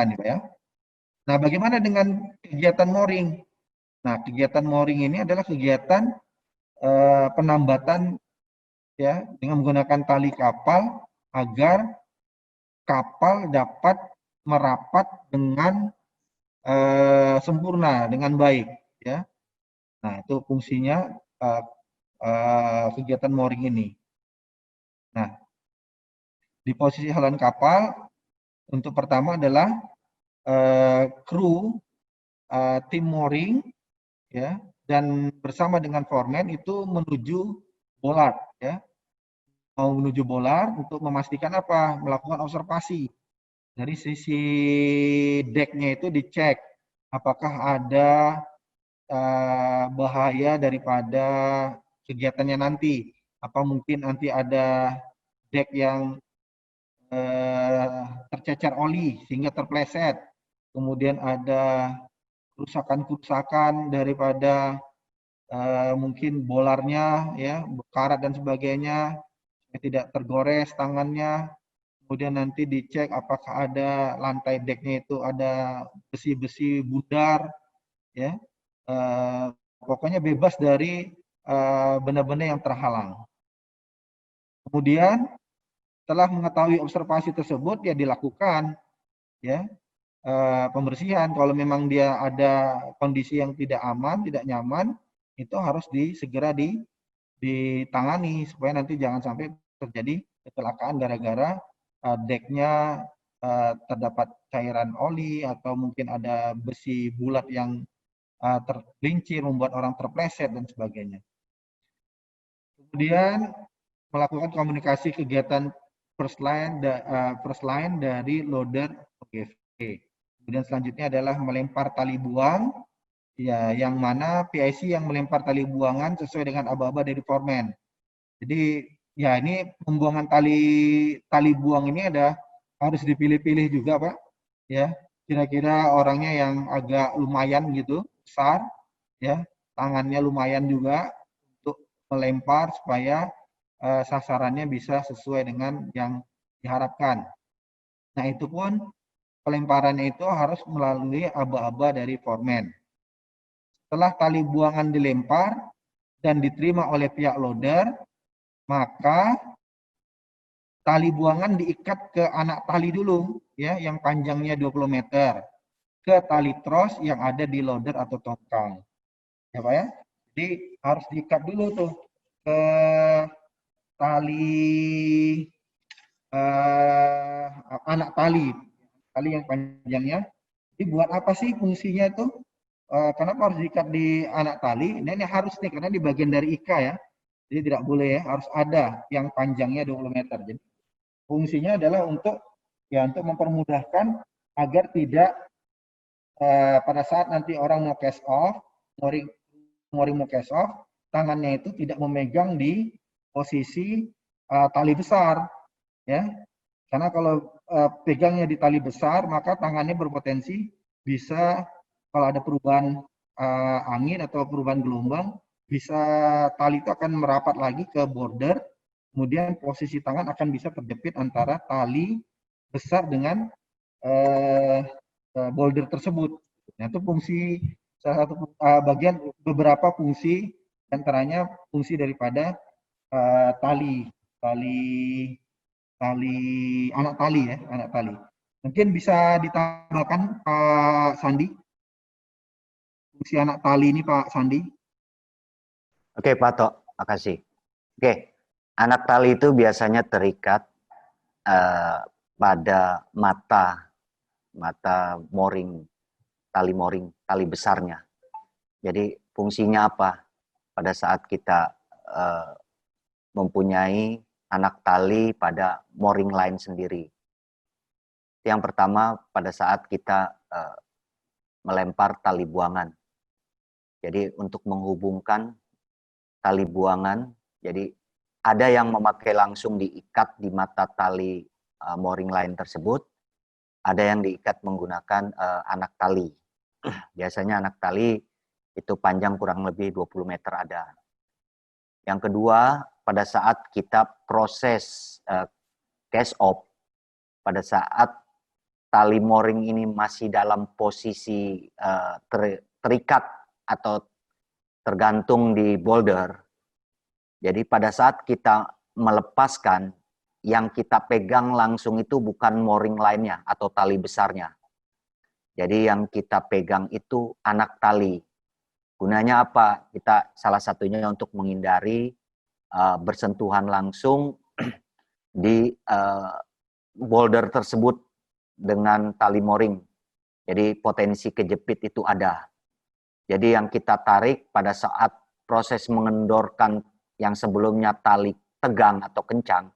digunakan, gitu ya. Nah, bagaimana dengan kegiatan mooring? Nah, kegiatan mooring ini adalah kegiatan penambatan ya dengan menggunakan tali kapal agar kapal dapat merapat dengan sempurna, dengan baik, ya. Nah, itu fungsinya kegiatan mooring ini. Nah, di posisi haluan kapal untuk pertama adalah kru tim mooring, ya, dan bersama dengan foreman itu menuju bollard, ya, mau menuju bollard untuk memastikan apa? Melakukan observasi dari sisi decknya itu dicek apakah ada bahaya daripada kegiatannya nanti. Apa mungkin nanti ada deck yang tercecer oli sehingga terpleset. Kemudian ada kerusakan-kerusakan daripada mungkin bolarnya, ya, karat dan sebagainya, tidak tergores tangannya. Kemudian nanti dicek apakah ada lantai decknya itu ada besi-besi bundar, ya. Pokoknya bebas dari benda-benda yang terhalang. Kemudian setelah mengetahui observasi tersebut, ya dilakukan, ya, pembersihan. Kalau memang dia ada kondisi yang tidak aman, tidak nyaman, itu harus segera ditangani supaya nanti jangan sampai terjadi kecelakaan gara-gara decknya terdapat cairan oli atau mungkin ada besi bulat yang tergelincir membuat orang terpleset dan sebagainya. Kemudian melakukan komunikasi kegiatan first line dari loader OGV. Kemudian selanjutnya adalah melempar tali buang, ya, yang mana PIC yang melempar tali buangan sesuai dengan aba-aba dari foreman. Jadi ya ini pembuangan tali buang ini harus dipilih-pilih juga, Pak. Ya, kira-kira orangnya yang agak lumayan gitu, besar, ya, tangannya lumayan juga untuk melempar supaya sasarannya bisa sesuai dengan yang diharapkan. Nah, itu pun pelemparannya itu harus melalui aba-aba dari foreman. Setelah tali buangan dilempar dan diterima oleh pihak loader, maka tali buangan diikat ke anak tali dulu, ya, yang panjangnya 20 meter, ke tali tros yang ada di loader atau tongkang. Ya, Pak, ya. Jadi harus diikat dulu tuh ke tali anak tali yang panjangnya. Jadi buat apa sih fungsinya itu? Kenapa harus diikat di anak tali? Nah, ini harus nih karena di bagian dari IKA, ya. Jadi tidak boleh, ya, harus ada yang panjangnya 20 meter. Jadi fungsinya adalah untuk mempermudahkan agar tidak pada saat nanti orang mau cash off, mooring mau cash off, tangannya itu tidak memegang di posisi tali besar, ya. Karena kalau pegangnya di tali besar, maka tangannya berpotensi bisa kalau ada perubahan angin atau perubahan gelombang, bisa tali itu akan merapat lagi ke border, kemudian posisi tangan akan bisa terjepit antara tali besar dengan boulder tersebut. Nah, itu fungsi salah satu bagian beberapa fungsi, antaranya fungsi daripada tali anak tali, ya, anak tali. Mungkin bisa ditambahkan Pak Sandi fungsi anak tali ini, Pak Sandi. Oke, Pak Tok, makasih. Oke, anak tali itu biasanya terikat pada mata mooring, tali besarnya. Jadi fungsinya apa? Pada saat kita mempunyai anak tali pada mooring line sendiri. Yang pertama, pada saat kita melempar tali buangan. Jadi untuk menghubungkan tali buangan, jadi ada yang memakai langsung diikat di mata tali mooring line tersebut, ada yang diikat menggunakan anak tali. Biasanya anak tali itu panjang kurang lebih 20 meter ada. Yang kedua, pada saat kita proses cash off, pada saat tali mooring ini masih dalam posisi terikat atau tergantung di boulder, jadi pada saat kita melepaskan, yang kita pegang langsung itu bukan mooring line-nya atau tali besarnya. Jadi yang kita pegang itu anak tali. Gunanya apa? Kita salah satunya untuk menghindari bersentuhan langsung di boulder tersebut dengan tali mooring. Jadi potensi kejepit itu ada. Jadi yang kita tarik pada saat proses mengendorkan yang sebelumnya tali tegang atau kencang,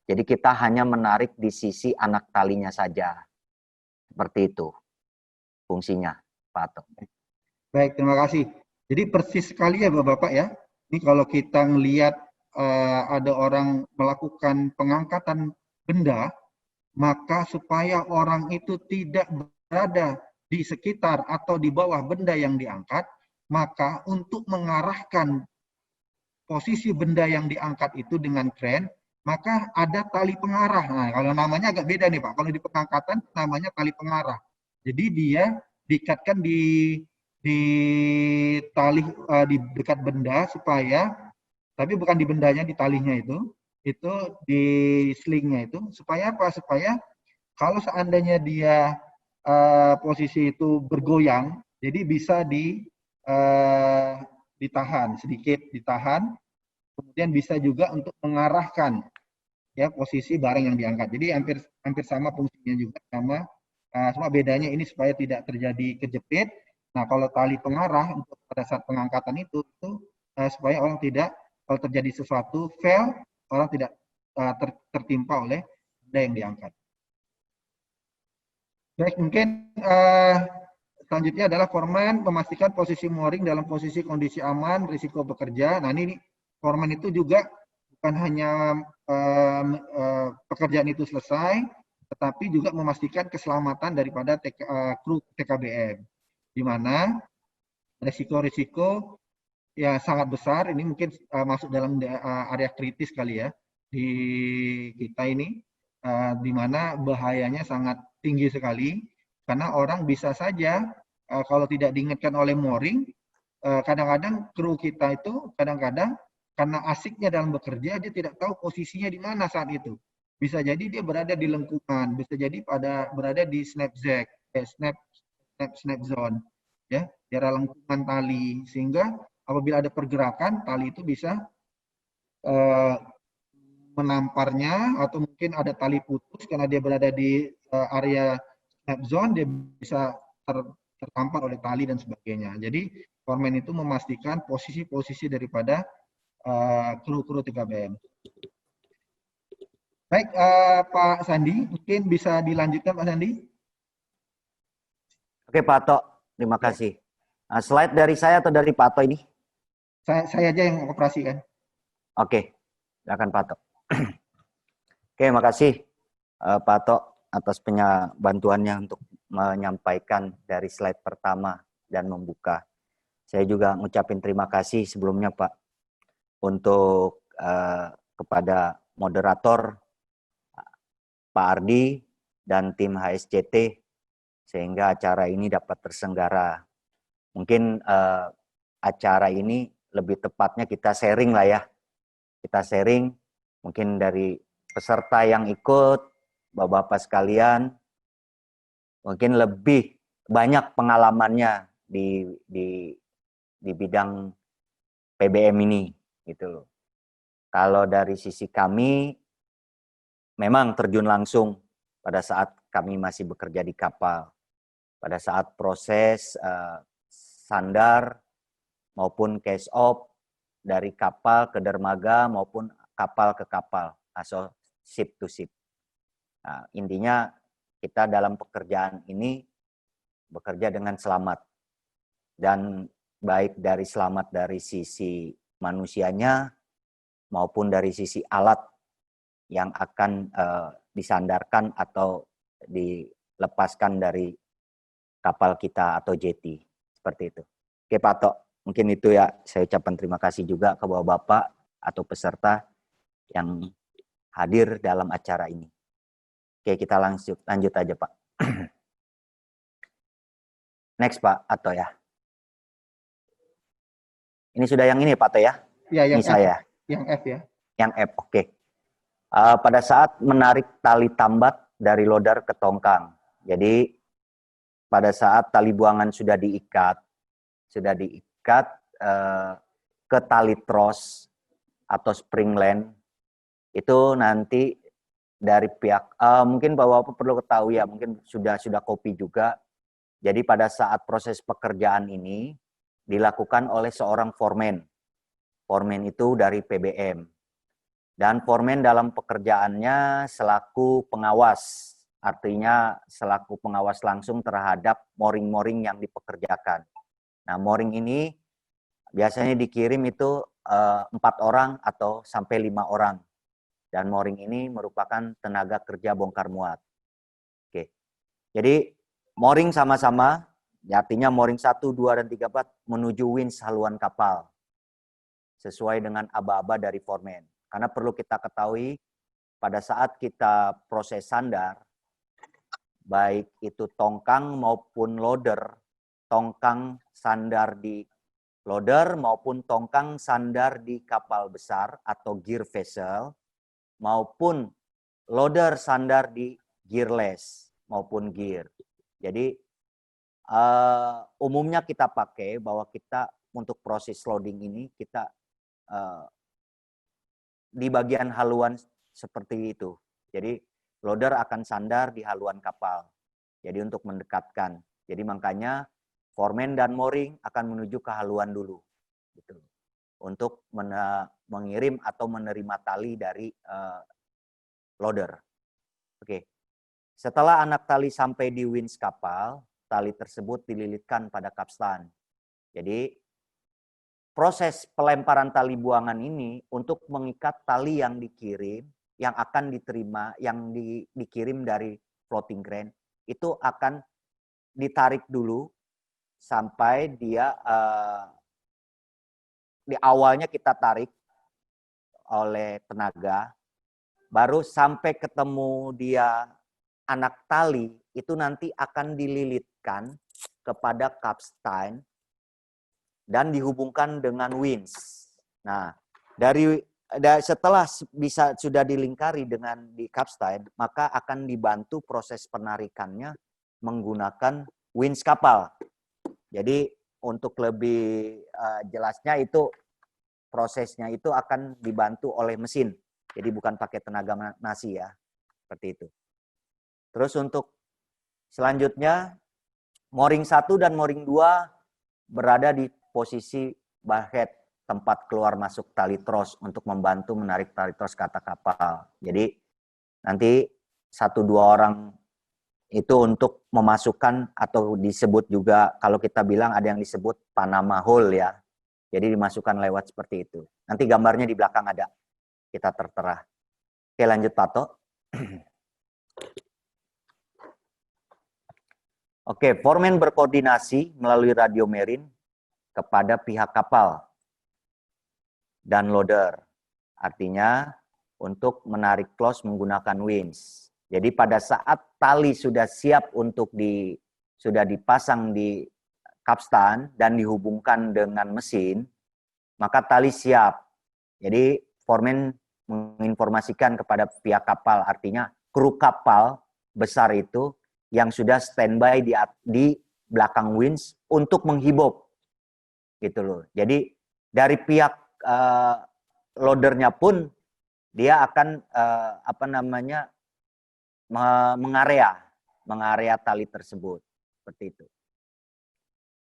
jadi kita hanya menarik di sisi anak talinya saja. Seperti itu fungsinya, Pak Ato. Baik, terima kasih. Jadi persis sekali ya Bapak-Bapak ya. Ini kalau kita ngelihat ada orang melakukan pengangkatan benda, maka supaya orang itu tidak berada di sekitar atau di bawah benda yang diangkat, maka untuk mengarahkan posisi benda yang diangkat itu dengan kren, maka ada tali pengarah. Nah, kalau namanya agak beda nih Pak. Kalau di pengangkatan namanya tali pengarah. Jadi dia diikatkan di tali di dekat benda supaya, tapi bukan di bendanya, di talinya itu di slingnya itu supaya apa? Supaya kalau seandainya dia posisi itu bergoyang, jadi bisa ditahan sedikit, ditahan, kemudian bisa juga untuk mengarahkan ya posisi barang yang diangkat. Jadi hampir sama fungsinya juga, cuma bedanya ini supaya tidak terjadi kejepit. Nah, kalau tali pengarah untuk pada saat pengangkatan itu supaya orang tidak, kalau terjadi sesuatu fail, orang tidak tertimpa oleh benda yang diangkat. Baik, mungkin selanjutnya adalah foreman memastikan posisi mooring dalam posisi kondisi aman, risiko bekerja. Nah, ini foreman itu juga bukan hanya pekerjaan itu selesai, tetapi juga memastikan keselamatan daripada kru TKBM, di mana risiko-risiko ya sangat besar. Ini mungkin masuk dalam area kritis kali ya di kita ini, di mana bahayanya sangat tinggi sekali, karena orang bisa saja kalau tidak diingatkan oleh mooring, kadang-kadang kru kita itu kadang-kadang karena asiknya dalam bekerja, dia tidak tahu posisinya di mana saat itu. Bisa jadi dia berada di lengkungan, bisa jadi berada di snap zone, ya, daerah lengkungan tali, sehingga apabila ada pergerakan, tali itu bisa menamparnya, atau mungkin ada tali putus karena dia berada di area snap zone, dia bisa tertampar oleh tali dan sebagainya. Jadi foreman itu memastikan posisi-posisi daripada kru-kru TKBM. Baik, Pak Sandi, mungkin bisa dilanjutkan Pak Sandi. Oke Pak Ato, terima kasih. Nah, slide dari saya atau dari Pak Ato ini? Saya aja yang operasikan. Oke, silakan Pak Ato. Oke, makasih Pak Ato atas bantuannya untuk menyampaikan dari slide pertama dan membuka. Saya juga ngucapin terima kasih sebelumnya Pak untuk kepada moderator Pak Ardi dan tim HSCT sehingga acara ini dapat terselenggara. Mungkin acara ini lebih tepatnya kita sharing lah ya. Kita sharing mungkin dari peserta yang ikut, Bapak-Bapak sekalian, mungkin lebih banyak pengalamannya di bidang PBM ini gitu loh. Kalau dari sisi kami memang terjun langsung pada saat kami masih bekerja di kapal. Pada saat proses sandar maupun case off dari kapal ke dermaga maupun kapal ke kapal atau ship to ship. Nah, intinya kita dalam pekerjaan ini bekerja dengan selamat, dan baik dari selamat dari sisi manusianya maupun dari sisi alat yang akan disandarkan atau dilepaskan dari kapal kita atau jeti, seperti itu. Oke Pak Ato, mungkin itu ya, saya ucapkan terima kasih juga ke Bapak-Bapak atau peserta yang hadir dalam acara ini. Oke, kita lanjut aja Pak. Next Pak Ato ya. Ini sudah yang ini Pak Ato ya? Ya, yang Ini F. saya. Yang F ya. Yang F, oke. Pada saat menarik tali tambat dari loader ke tongkang. Jadi pada saat tali buangan sudah diikat ke tali tros atau spring land, itu nanti dari pihak mungkin Bapak perlu ketahui ya, mungkin sudah copy juga. Jadi pada saat proses pekerjaan ini dilakukan oleh seorang foreman. Foreman itu dari PBM. Dan foreman dalam pekerjaannya selaku pengawas, artinya selaku pengawas langsung terhadap mooring-mooring yang dipekerjakan. Nah, mooring ini biasanya dikirim itu 4 orang atau sampai 5 orang. Dan mooring ini merupakan tenaga kerja bongkar muat. Oke. Jadi mooring sama-sama, artinya mooring 1, 2, dan 3, 4 menuju winch haluan kapal. Sesuai dengan aba-aba dari foreman. Karena perlu kita ketahui, pada saat kita proses sandar, baik itu tongkang maupun loader, tongkang sandar di loader maupun tongkang sandar di kapal besar atau gear vessel, maupun loader sandar di gearless maupun gear. Jadi umumnya kita pakai bahwa kita untuk proses loading ini kita di bagian haluan seperti itu. Jadi loader akan sandar di haluan kapal. Jadi untuk mendekatkan. Jadi makanya foreman dan mooring akan menuju ke haluan dulu. Gitu. Untuk mengirim atau menerima tali dari loader. Oke. Setelah anak tali sampai di winch kapal, tali tersebut dililitkan pada kapstan. Jadi proses pelemparan tali buangan ini untuk mengikat tali yang dikirim, yang akan diterima, yang dikirim dari floating crane, itu akan ditarik dulu sampai dia di awalnya kita tarik oleh tenaga, baru sampai ketemu dia anak tali, itu nanti akan dililitkan kepada capstan dan dihubungkan dengan winch. Nah, setelah sudah dilingkari dengan di capstan, maka akan dibantu proses penarikannya menggunakan winch kapal. Jadi untuk lebih jelasnya itu prosesnya itu akan dibantu oleh mesin. Jadi bukan pakai tenaga nasi ya, seperti itu. Terus untuk selanjutnya mooring 1 dan mooring 2 berada di posisi bulkhead, tempat keluar masuk tali tros untuk membantu menarik tali tros ke atas kapal. Jadi nanti 1-2 orang itu untuk memasukkan atau disebut juga, kalau kita bilang ada yang disebut Panama hole ya. Jadi dimasukkan lewat seperti itu. Nanti gambarnya di belakang ada, kita tertera. Oke, lanjut Pak To. Oke, foreman berkoordinasi melalui radio marine kepada pihak kapal dan loader. Artinya untuk menarik close menggunakan winch. Jadi pada saat tali sudah siap untuk sudah dipasang di kapstan dan dihubungkan dengan mesin, maka tali siap. Jadi foreman menginformasikan kepada pihak kapal, artinya kru kapal besar itu yang sudah standby di belakang winch untuk menghibop. Gitu loh. Jadi dari pihak loadernya pun dia akan mengarea tali tersebut seperti itu.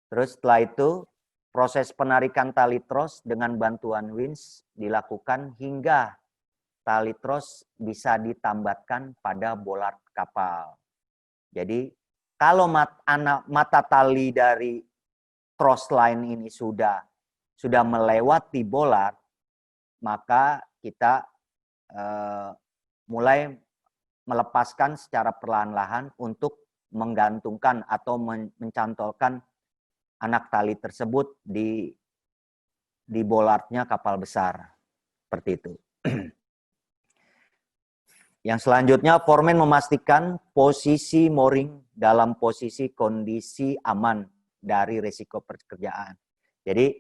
Terus setelah itu proses penarikan tali tros dengan bantuan winch dilakukan hingga tali tros bisa ditambatkan pada bollard kapal. Jadi kalau mata tali dari tros line ini sudah melewati bollard, maka kita mulai melepaskan secara perlahan-lahan untuk menggantungkan atau mencantolkan anak tali tersebut di bollardnya kapal besar. Seperti itu. Yang selanjutnya, foreman memastikan posisi mooring dalam posisi kondisi aman dari risiko pekerjaan. Jadi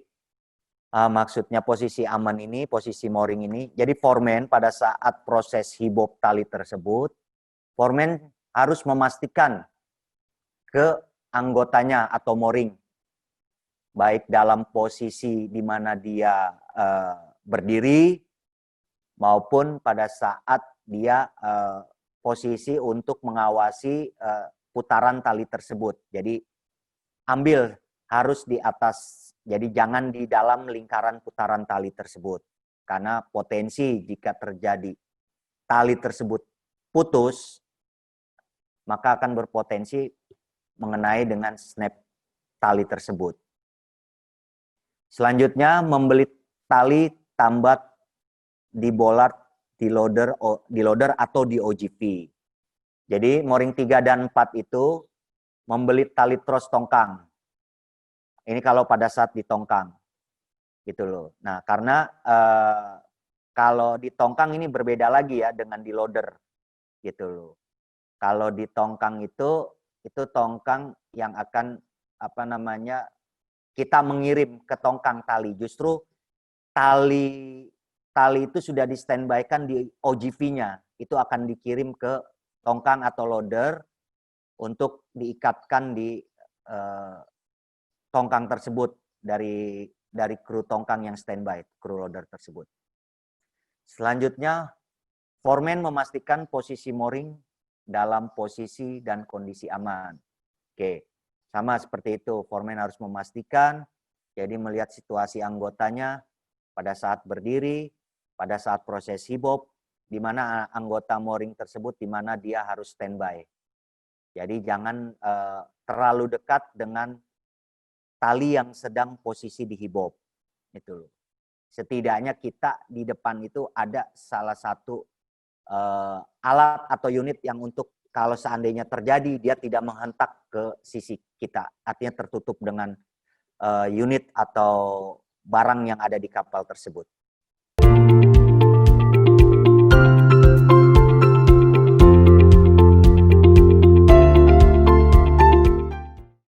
maksudnya posisi aman ini, posisi mooring ini. Jadi foreman pada saat proses hibop tali tersebut, foreman harus memastikan ke anggotanya atau mooring, baik dalam posisi di mana dia berdiri maupun pada saat dia posisi untuk mengawasi putaran tali tersebut. Jadi ambil harus di atas, jadi jangan di dalam lingkaran putaran tali tersebut. Karena potensi jika terjadi tali tersebut putus, maka akan berpotensi mengenai dengan snap tali tersebut. Selanjutnya, membeli tali tambat di bollard, di loader atau di OGV. Jadi mooring 3 dan 4 itu membeli tali tros tongkang. Ini kalau pada saat di tongkang. Gitu loh. Nah, karena kalau di tongkang ini berbeda lagi ya dengan di loader. Gitu loh. Kalau di tongkang itu tongkang yang akan kita mengirim ke tongkang tali. Justru tali itu sudah di standby-kan di OGV-nya. Itu akan dikirim ke tongkang atau loader untuk diikatkan di tongkang tersebut dari kru tongkang yang standby, kru loader tersebut. Selanjutnya, foreman memastikan posisi mooring dalam posisi dan kondisi aman. Oke, sama seperti itu. Foreman harus memastikan, jadi melihat situasi anggotanya pada saat berdiri, pada saat proses hibop, di mana anggota mooring tersebut, di mana dia harus standby. Jadi jangan terlalu dekat dengan tali yang sedang posisi dihibop. Itu. Setidaknya kita di depan itu ada salah satu alat atau unit yang untuk kalau seandainya terjadi, dia tidak menghentak ke sisi kita. Artinya tertutup dengan unit atau barang yang ada di kapal tersebut.